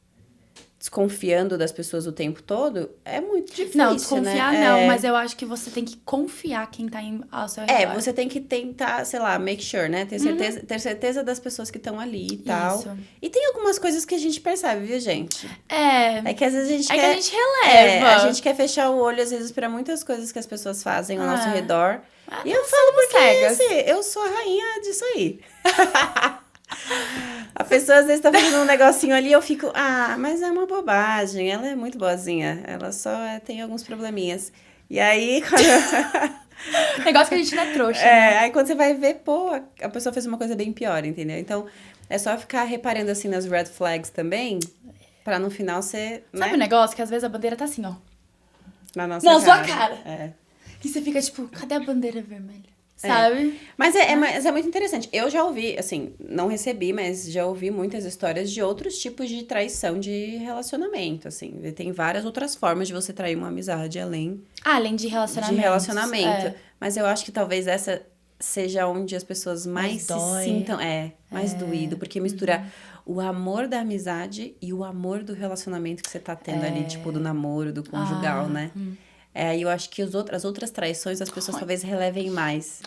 desconfiando das pessoas o tempo todo, é muito difícil, não, desconfiar né? não, mas eu acho que você tem que confiar quem tá ao seu redor. Você tem que tentar, sei lá, make sure, né? Ter certeza das pessoas que estão ali e tal. Isso. E tem algumas coisas que a gente percebe, viu, gente? É que às vezes a gente que quer... a gente releva. A gente quer fechar o olho, às vezes, pra muitas coisas que as pessoas fazem ao nosso redor. E eu não falo somos porque, cegas. assim, eu sou a rainha disso aí. A pessoa às vezes tá fazendo um negocinho ali e eu fico, mas é uma bobagem, ela é muito boazinha, ela só tem alguns probleminhas. E aí, Negócio que a gente não é trouxa. Né? Aí quando você vai ver, a pessoa fez uma coisa bem pior, entendeu? Então, é só ficar reparando assim nas red flags também, pra no final você, Sabe o negócio? Que às vezes a bandeira tá assim, ó. Na sua cara. E você fica tipo, cadê a bandeira vermelha? Sabe? Mas é muito interessante. Eu já ouvi, assim, não recebi, mas já ouvi muitas histórias de outros tipos de traição de relacionamento, assim. Tem várias outras formas de você trair uma amizade além de relacionamento. de relacionamento. Mas eu acho que talvez essa seja onde as pessoas mais se dói. sintam... mais doído, porque mistura o amor da amizade e o amor do relacionamento que você tá tendo ali, tipo, do namoro, do conjugal, né? E eu acho que as outras traições as pessoas talvez relevem mais.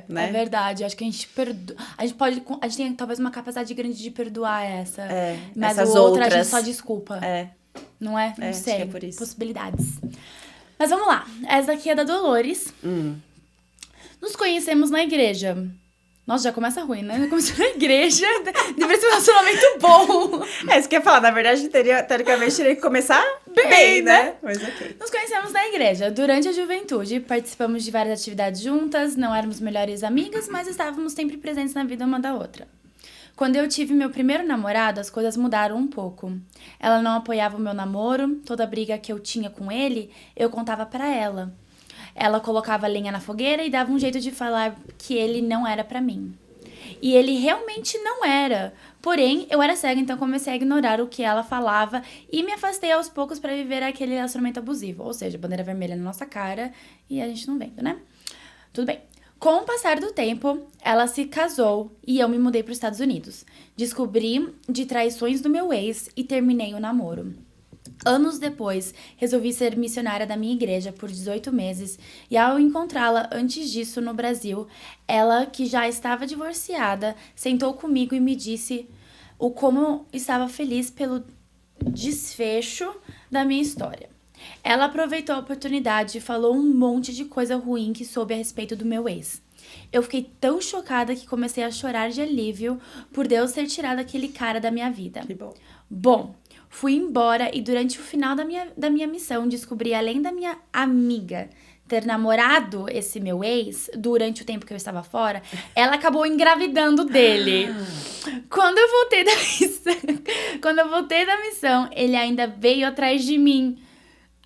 Né? É verdade. Acho que a gente perdoa. A gente tem talvez uma capacidade grande de perdoar essa. Mas essas outra outras. a gente só desculpa. Não é? Não sei. Acho que é por isso. Possibilidades. Mas vamos lá. Essa aqui é da Dolores. Nos conhecemos na igreja. Nossa, já começa ruim, né? Começou na igreja, deveria ser um relacionamento bom. Isso que eu ia falar. Na verdade, teoricamente, teria que começar bem, né? Mas ok. Nos conhecemos na igreja. Durante a juventude, participamos de várias atividades juntas, não éramos melhores amigas, mas estávamos sempre presentes na vida uma da outra. Quando eu tive meu primeiro namorado, as coisas mudaram um pouco. Ela não apoiava o meu namoro, toda briga que eu tinha com ele, eu contava pra ela. Ela colocava lenha na fogueira e dava um jeito de falar que ele não era pra mim. E ele realmente não era. Porém, eu era cega, então comecei a ignorar o que ela falava e me afastei aos poucos pra viver aquele relacionamento abusivo. Ou seja, bandeira vermelha na nossa cara e a gente não vendo, né? Tudo bem. Com o passar do tempo, ela se casou e eu me mudei para os Estados Unidos. Descobri de traições do meu ex e terminei o namoro. Anos depois, resolvi ser missionária da minha igreja por 18 meses e ao encontrá-la antes disso no Brasil, ela, que já estava divorciada, sentou comigo e me disse o como estava feliz pelo desfecho da minha história. Ela aproveitou a oportunidade e falou um monte de coisa ruim que soube a respeito do meu ex. Eu fiquei tão chocada que comecei a chorar de alívio por Deus ter tirado aquele cara da minha vida. Que bom. Bom, fui embora e durante o final da minha missão descobri, além da minha amiga ter namorado esse meu ex durante o tempo que eu estava fora, ela acabou engravidando dele. Quando eu voltei da missão, ele ainda veio atrás de mim.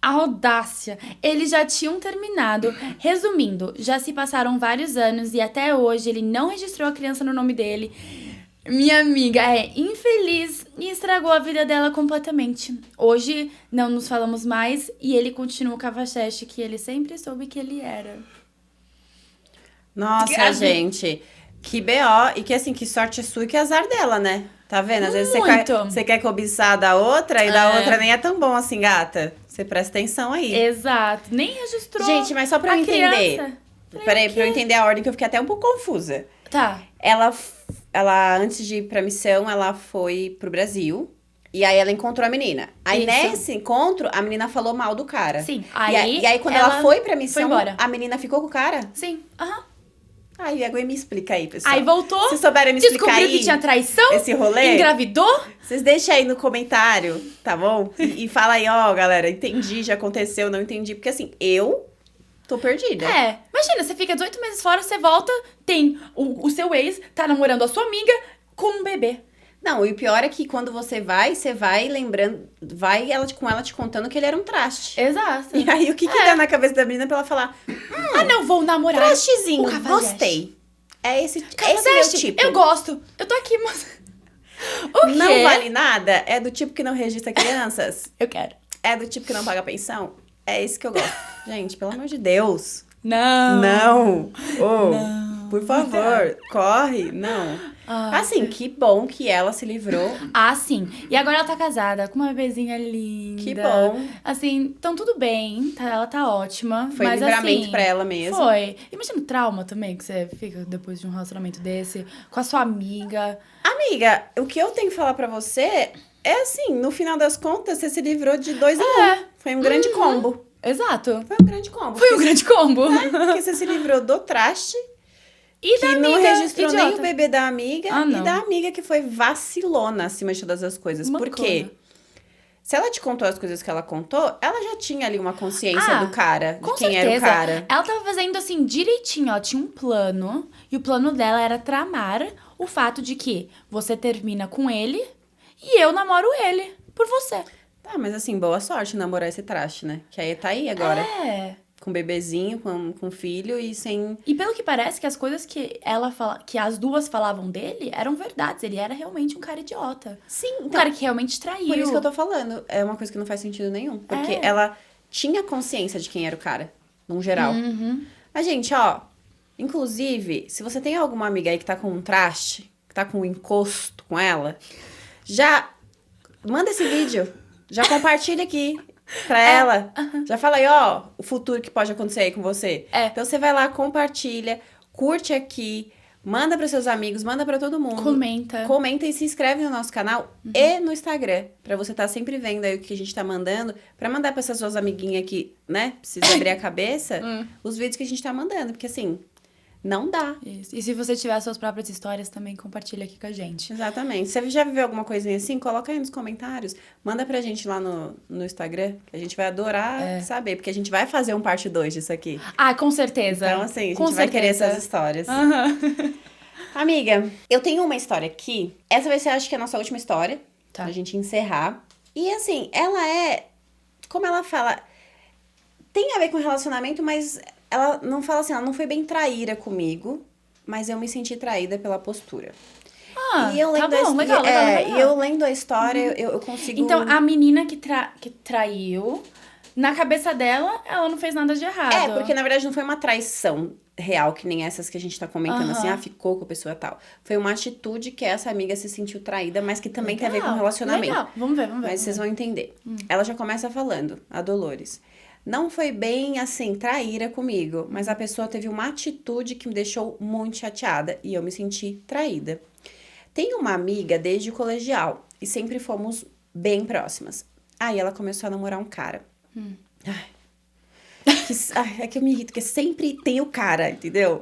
A audácia. Eles já tinham terminado. Resumindo, já se passaram vários anos e até hoje ele não registrou a criança no nome dele. Minha amiga é infeliz e estragou a vida dela completamente. Hoje não nos falamos mais e ele continua o cafajeste que ele sempre soube que ele era. Nossa, gente. Que BO. E que assim, que sorte é sua e que azar dela, né? Tá vendo? Às vezes você quer cobiçar da outra e da outra nem é tão bom assim, gata. Você presta atenção aí. Exato. Nem registrou. Gente, mas só pra eu entender. Criança. Peraí, pra eu entender a ordem, que eu fiquei até um pouco confusa. Tá. Ela, antes de ir pra missão, ela foi pro Brasil. E aí ela encontrou a menina. Aí Isso. nesse encontro, a menina falou mal do cara. Sim. E aí quando ela foi pra missão, foi embora. a menina ficou com o cara? Sim. Aham. Aí, agora me explica aí, pessoal. Aí voltou. Se souberem me explicar descobriu aí que tinha traição. esse rolê, Engravidou. vocês deixam aí no comentário, tá bom? E fala aí, ó, galera, entendi, já aconteceu, não entendi. Porque assim, eu tô perdida. É. Imagina, você fica 18 meses fora, você volta, tem o seu ex, tá namorando a sua amiga com um bebê. Não, e o pior é que quando você vai lembrando, com ela te contando que ele era um traste. Exato. E aí, o que dá na cabeça da menina pra ela falar? Ah, não, vou namorar. Trastezinho, o cafajeste. gostei. Esse é Cafajeste, meu tipo. eu gosto. Eu tô aqui, mas... O quê? Não vale nada? É do tipo que não registra crianças? Eu quero. É do tipo que não paga pensão? É esse que eu gosto. Gente, pelo amor de Deus. Não. Não. Oh, Não. por favor, corre. Não. Ai, Assim, que bom que ela se livrou. Ah, sim. E agora ela tá casada com uma bebezinha linda. Que bom. Assim, então tudo bem, tá, ela tá ótima. Foi mas, livramento assim, pra ela mesmo. Foi. Imagina o trauma também que você fica depois de um relacionamento desse, com a sua amiga. Amiga, o que eu tenho que falar pra você é assim, no final das contas, você se livrou de 2 em 1. Foi um grande combo. Exato. Foi um grande combo. Foi um grande combo. Porque você se livrou do traste, E que da não amiga registrou idiota. nem o bebê da amiga, Ah, e não. da amiga que foi vacilona acima de todas as coisas. Por Mancona. quê? Se ela te contou as coisas que ela contou, ela já tinha ali uma consciência Ah, do cara, de Com quem certeza. era o cara. Ela tava fazendo assim direitinho, ó. Tinha um plano. E o plano dela era tramar o fato de que você termina com ele e eu namoro ele por você. Tá, mas assim, boa sorte namorar esse traste, né? Que aí tá aí agora. É. Com bebezinho, com filho e sem... E pelo que parece, que as coisas que que as duas falavam dele eram verdades. Ele era realmente um cara idiota. Sim, Um então, cara que realmente traiu. por isso que eu tô falando. É uma coisa que não faz sentido nenhum. Porque É. ela tinha consciência de quem era o cara, num geral. Uhum. Mas, gente, ó... Inclusive, se você tem alguma amiga aí que tá com um traste, que tá com um encosto com ela, já manda esse vídeo. Já compartilha aqui pra ela. Já fala aí, ó, o futuro que pode acontecer aí com você. É. Então, você vai lá, compartilha, curte aqui, manda pros seus amigos, manda pra todo mundo. Comenta. Comenta e se inscreve no nosso canal e no Instagram, pra você estar sempre vendo aí o que a gente tá mandando, pra mandar pra essas suas amiguinhas que, né, precisa abrir a cabeça, os vídeos que a gente tá mandando, porque assim, Não dá. Isso. E se você tiver as suas próprias histórias, também compartilha aqui com a gente. Exatamente. Você já viveu alguma coisinha assim? Coloca aí nos comentários. Manda pra gente lá no Instagram, que a gente vai adorar saber, porque a gente vai fazer um parte 2 disso aqui. Ah, com certeza. Então, assim, a Com gente vai querer certeza. essas histórias. Aham. Amiga, eu tenho uma história aqui. Essa vai ser, acho que, a nossa última história. Tá. Pra gente encerrar. E, assim, ela é... Como ela fala... Tem a ver com relacionamento, mas ela não fala assim... Ela não foi bem traíra comigo, mas eu me senti traída pela postura. Ah, E eu tá lendo bom, legal. E eu lendo a história, eu consigo... Então, a menina que traiu, na cabeça dela, ela não fez nada de errado. É, porque na verdade não foi uma traição real, que nem essas que a gente tá comentando, assim, ficou com a pessoa tal. Foi uma atitude que essa amiga se sentiu traída, mas que também tem a ver com relacionamento. Legal, vamos ver. Mas vocês vão entender. Ela já começa falando, a Dolores. Não foi bem, assim, traíra comigo, mas a pessoa teve uma atitude que me deixou muito chateada e eu me senti traída. Tenho uma amiga desde o colegial e sempre fomos bem próximas. Aí ela começou a namorar um cara. É que eu me irrito, porque sempre tem o cara, entendeu?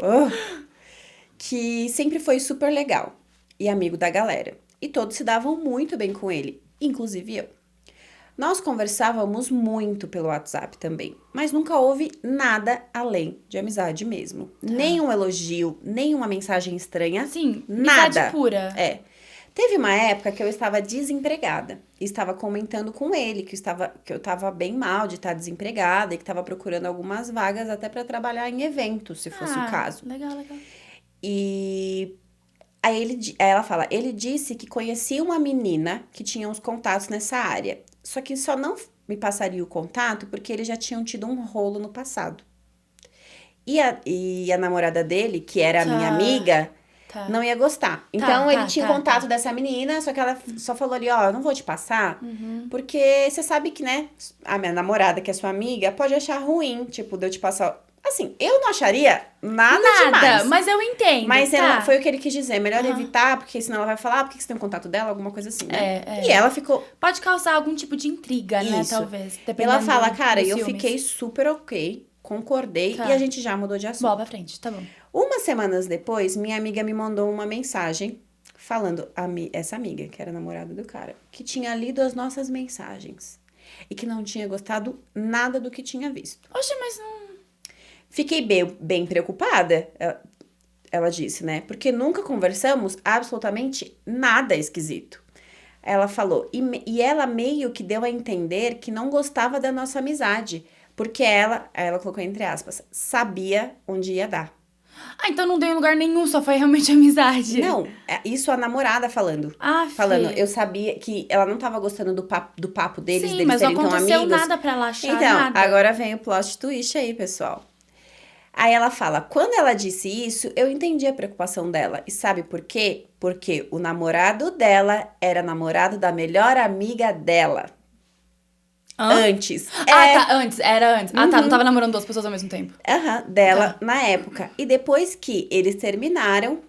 Que sempre foi super legal e amigo da galera. E todos se davam muito bem com ele, inclusive eu. Nós conversávamos muito pelo WhatsApp também, mas nunca houve nada além de amizade mesmo. Nenhum elogio, nenhuma mensagem estranha, Sim, nada. amizade pura. É. Teve uma época que eu estava desempregada e estava comentando com ele que eu estava bem mal de estar desempregada e que estava procurando algumas vagas até para trabalhar em eventos, se fosse o caso. Legal. E aí ela fala, ele disse que conhecia uma menina que tinha uns contatos nessa área, só que só não me passaria o contato porque eles já tinham tido um rolo no passado. E a namorada dele, que era a minha amiga... não ia gostar. Então, ele tinha contato dessa menina, só que ela só falou ali, ó, eu não vou te passar, porque você sabe que, né, a minha namorada, que é sua amiga, pode achar ruim, tipo, de eu te passar... Assim, eu não acharia nada demais. Mas eu entendo, Mas foi o que ele quis dizer, melhor evitar, porque senão ela vai falar, por que você tem um contato dela, alguma coisa assim, né? E ela ficou... Pode causar algum tipo de intriga, né, talvez. Ela fala, cara, eu fiquei super ok, concordei, e a gente já mudou de assunto. Bola pra frente, tá bom. Umas semanas depois, minha amiga me mandou uma mensagem falando, essa amiga, que era namorada do cara, que tinha lido as nossas mensagens e que não tinha gostado nada do que tinha visto. Oxe, mas não... Fiquei bem preocupada, ela disse, né? Porque nunca conversamos absolutamente nada esquisito. Ela falou, e ela meio que deu a entender que não gostava da nossa amizade, porque ela colocou entre aspas, sabia onde ia dar. Ah, então não deu em lugar nenhum, só foi realmente amizade. Não, isso a namorada falando. Falando, eu sabia que ela não tava gostando do papo deles, deles serem tão amigos. Sim, mas não aconteceu nada pra ela achar nada. Agora vem o plot twist aí, pessoal. Aí ela fala, quando ela disse isso, eu entendi a preocupação dela. E sabe por quê? Porque o namorado dela era namorado da melhor amiga dela. Antes. Antes, era antes. Não tava namorando duas pessoas ao mesmo tempo. Dela na época. E depois que eles terminaram,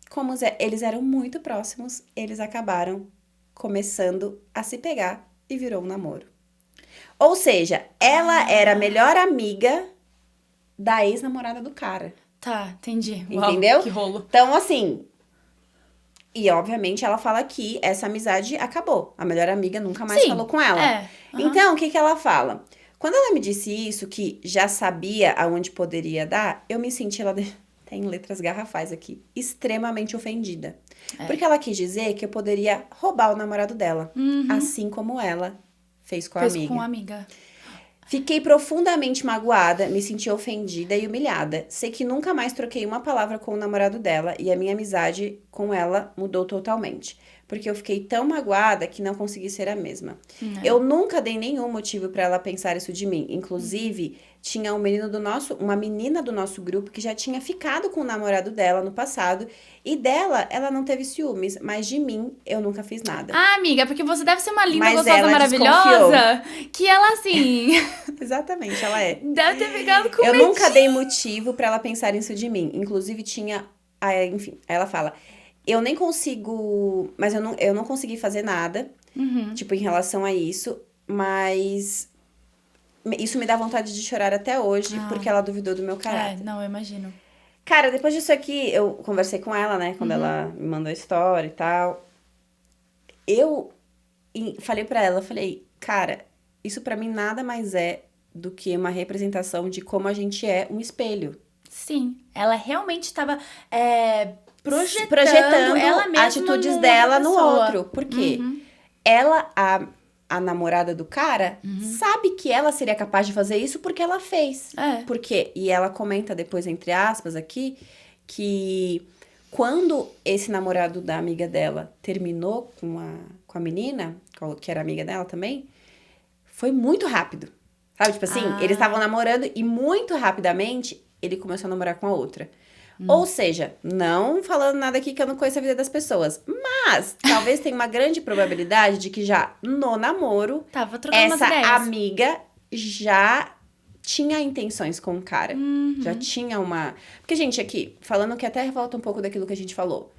como eles eram muito próximos, eles acabaram começando a se pegar e virou um namoro. Ou seja, ela era a melhor amiga da ex-namorada do cara. Tá, entendi. Entendeu? Uau, que rolo. Então, assim... E, obviamente, ela fala que essa amizade acabou. A melhor amiga nunca mais falou com ela. Então, o que ela fala? Quando ela me disse isso, que já sabia aonde poderia dar, eu me senti, tem letras garrafais aqui, extremamente ofendida. Porque ela quis dizer que eu poderia roubar o namorado dela. Assim como ela fez com a amiga. Fez com a amiga. Fiquei profundamente magoada, me senti ofendida e humilhada. Sei que nunca mais troquei uma palavra com o namorado dela e a minha amizade com ela mudou totalmente. Porque eu fiquei tão magoada que não consegui ser a mesma. Eu nunca dei nenhum motivo pra ela pensar isso de mim. Inclusive, tinha uma menina do nosso grupo que já tinha ficado com o namorado dela no passado. E dela, ela não teve ciúmes. Mas de mim, eu nunca fiz nada. Ah, amiga, porque você deve ser uma linda, mas gostosa, ela maravilhosa. Que ela, assim... Exatamente, ela é. Deve ter ficado com Eu medinho. nunca dei motivo pra ela pensar isso de mim. Inclusive, tinha... Enfim, aí ela fala... Eu nem consigo... Mas eu não consegui fazer nada. Tipo, em relação a isso. Mas... Isso me dá vontade de chorar até hoje. Porque ela duvidou do meu caráter. Não, eu imagino. Cara, depois disso aqui, eu conversei com ela, né? Quando ela me mandou a história e tal. Eu falei pra ela, falei, cara, isso pra mim nada mais é do que uma representação de como a gente é um espelho. Sim, ela realmente estava Projetando ela mesma atitudes numa dela outra no pessoa. outro. Por quê? Ela, a namorada do cara, sabe que ela seria capaz de fazer isso porque ela fez. É. Por quê? E ela comenta depois, entre aspas, aqui, que quando esse namorado da amiga dela terminou com a menina, que era amiga dela também, foi muito rápido. Sabe? Tipo assim, eles estavam namorando e muito rapidamente ele começou a namorar com a outra. Ou seja, não falando nada aqui que eu não conheço a vida das pessoas, mas talvez tenha uma grande probabilidade de que já no namoro, Tava trocando umas essa ideias. amiga já tinha intenções com o cara. Já tinha uma... Porque, gente, aqui, falando que até volta um pouco daquilo que a gente falou.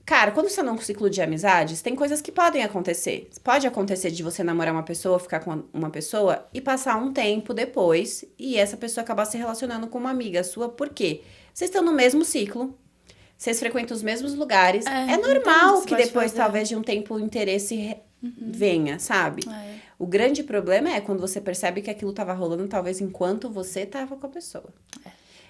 Cara, quando você tá num ciclo de amizades, tem coisas que podem acontecer. Pode acontecer de você namorar uma pessoa, ficar com uma pessoa e passar um tempo depois e essa pessoa acabar se relacionando com uma amiga sua. Por quê? Vocês estão no mesmo ciclo, vocês frequentam os mesmos lugares. É normal que depois, talvez, de um tempo, o interesse venha, sabe? O grande problema é quando você percebe que aquilo tava rolando, talvez, enquanto você tava com a pessoa.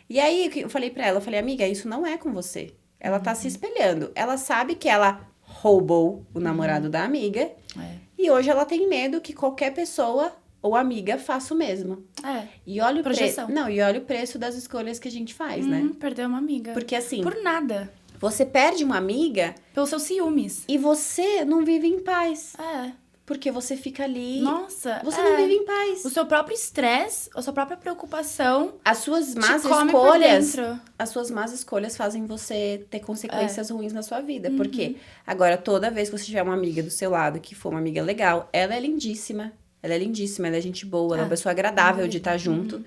E aí, eu falei pra ela, eu falei, amiga, isso não é com você. Ela tá se espelhando. Ela sabe que ela roubou o namorado da amiga. E hoje ela tem medo que qualquer pessoa ou amiga faça o mesmo. E olha o preço. Não, e olha o preço das escolhas que a gente faz, né? Perdeu uma amiga. Porque assim, Por nada. você perde uma amiga Pelos seus ciúmes. e você não vive em paz. É. Porque você fica ali. Nossa. Você não vive em paz. O seu próprio estresse, a sua própria preocupação. As suas más te come escolhas. por dentro. As suas más escolhas fazem você ter consequências ruins na sua vida. Por quê? Agora, toda vez que você tiver uma amiga do seu lado que for uma amiga legal, ela é lindíssima. Ela é lindíssima, ela é gente boa, ela é uma pessoa agradável de estar junto.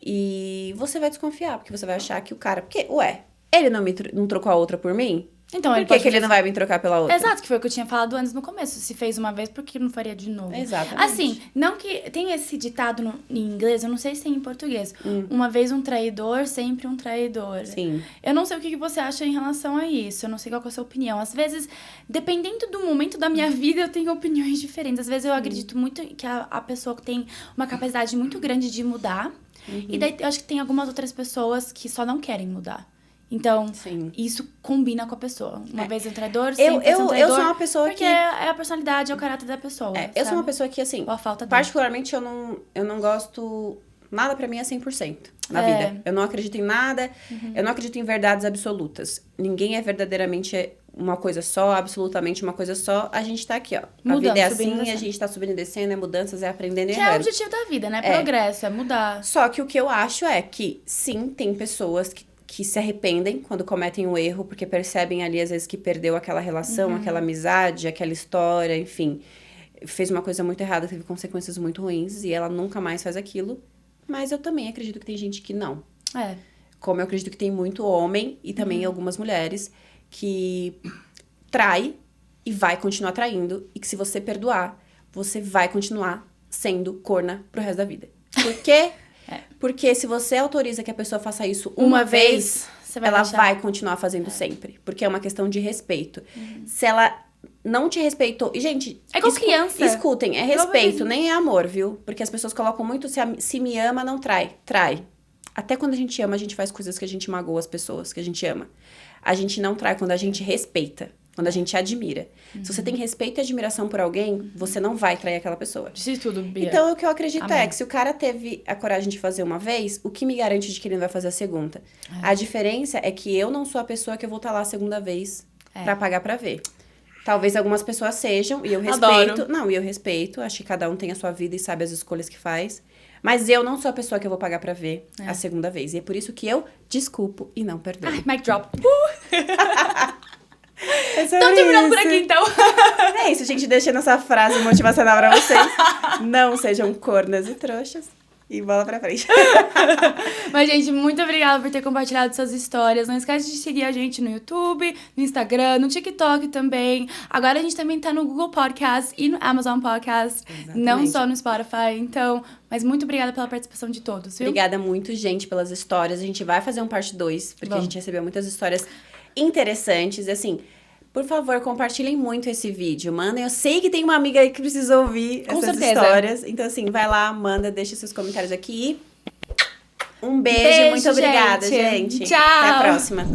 E você vai desconfiar, porque você vai achar que o cara... Porque, ele não trocou a outra por mim? Então, Por que ele não vai me trocar pela outra? Exato, que foi o que eu tinha falado antes no começo. Se fez uma vez, por que não faria de novo? Exatamente. Assim, não que... Tem esse ditado em inglês, eu não sei se tem em português. Uma vez um traidor, sempre um traidor. Sim. Eu não sei o que você acha em relação a isso. Eu não sei qual que é a sua opinião. Às vezes, dependendo do momento da minha vida, eu tenho opiniões diferentes. Às vezes, eu acredito muito que a pessoa tem uma capacidade muito grande de mudar. E daí, eu acho que tem algumas outras pessoas que só não querem mudar. Então, isso combina com a pessoa. Uma vez um traidor, sempre um traidor. Eu sou uma pessoa porque é a personalidade, é o caráter da pessoa. Eu sou uma pessoa que, assim, ou a falta dele. particularmente, eu não gosto... Nada pra mim é 100% na vida. Eu não acredito em nada, eu não acredito em verdades absolutas. Ninguém é verdadeiramente uma coisa só, absolutamente uma coisa só. A gente tá aqui, ó. Mudando, a vida é subindo, assim, a gente tá subindo e descendo, é mudanças, é aprendendo e Que errando. é o objetivo da vida, né? Progresso, é mudar. Só que o que eu acho é que, sim, tem pessoas que se arrependem quando cometem um erro, porque percebem ali, às vezes, que perdeu aquela relação, aquela amizade, aquela história, enfim. Fez uma coisa muito errada, teve consequências muito ruins, e ela nunca mais faz aquilo. Mas eu também acredito que tem gente que não. Como eu acredito que tem muito homem, e também algumas mulheres, que trai e vai continuar traindo, e que se você perdoar, você vai continuar sendo corna pro resto da vida. Por quê? Porque se você autoriza que a pessoa faça isso uma vez, ela vai continuar fazendo sempre. Porque é uma questão de respeito. Se ela não te respeitou... E, gente... É igual criança. Escutem, é respeito, nem é amor, viu? Porque as pessoas colocam muito... Se me ama, não trai. Trai. Até quando a gente ama, a gente faz coisas que a gente magoa as pessoas que a gente ama. A gente não trai quando a gente respeita. Quando a gente admira. Se você tem respeito e admiração por alguém, você não vai trair aquela pessoa. Disse tudo, Bia. Então, o que eu acredito é que se o cara teve a coragem de fazer uma vez, o que me garante de que ele não vai fazer a segunda? A diferença é que eu não sou a pessoa que eu vou estar lá a segunda vez pra pagar pra ver. Talvez algumas pessoas sejam, e eu respeito. Adoro. Não, e eu respeito. Acho que cada um tem a sua vida e sabe as escolhas que faz. Mas eu não sou a pessoa que eu vou pagar pra ver a segunda vez. E é por isso que eu desculpo e não perdoo. Ai, mic drop. Então terminando por aqui, então. É isso, gente. Deixando essa frase motivacional pra vocês. Não sejam cornas e trouxas. E bola pra frente. Mas, gente, muito obrigada por ter compartilhado suas histórias. Não esquece de seguir a gente no YouTube, no Instagram, no TikTok também. Agora a gente também tá no Google Podcast e no Amazon Podcast. Exatamente. Não só no Spotify. Então, mas muito obrigada pela participação de todos, viu? Obrigada muito, gente, pelas histórias. A gente vai fazer um parte 2, porque a gente recebeu muitas histórias interessantes. E assim, por favor, compartilhem muito esse vídeo. Mandem. Eu sei que tem uma amiga aí que precisa ouvir essas histórias. Então, assim, vai lá, manda, deixa seus comentários aqui. Um beijo, muito obrigada, gente. Tchau. Até a próxima.